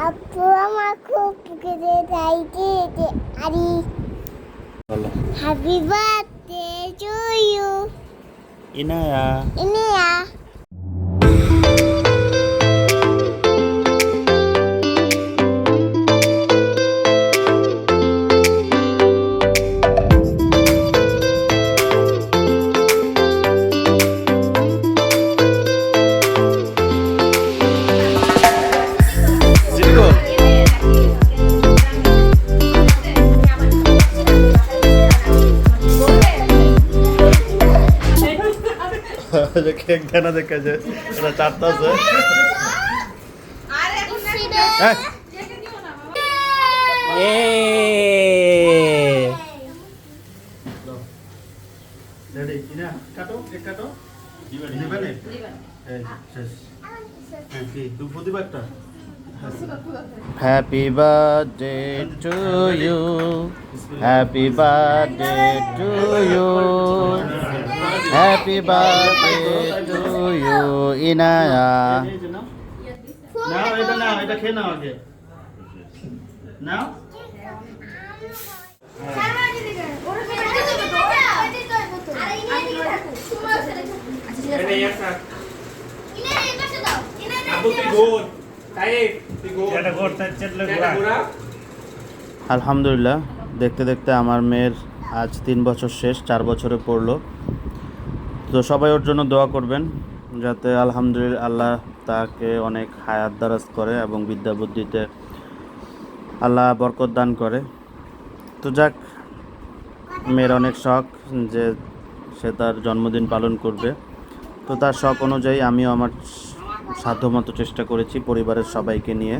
আপু আমার খুব পুকুরে যাইতে আরি happy birthday to you Inaya Iniya cake দেনা দেখে যে এটা চারটা আছে রেডি কিনা কাটো কেক কাটো নিবানে এই শেষ কি তুই প্রতিবার একটা Happy birthday to you. Happy birthday to you. Happy birthday to you, Inaya. Now, এটা খেয়ে নাও আগে। Now? আলহামদুলিল্লাহ, দেখতে দেখতে আমার মেয়ের আজ 3 বছর শেষ, 4 বছরে পড়লো। তো সবাই ওর জন্য দোয়া করবেন যাতে আলহামদুলিল্লাহ আল্লাহ তাকে অনেক হায়াত দারাজ করে এবং বিদ্যা বুদ্ধিতে আল্লাহ বরকত দান করে। তো যাক, মেয়ের অনেক শখ যে সে তার জন্মদিন পালন করবে। তো তার শখ অনুযায়ী আমিও আমার সাধ্যমতো চেষ্টা করেছি পরিবারের সবাইকে নিয়ে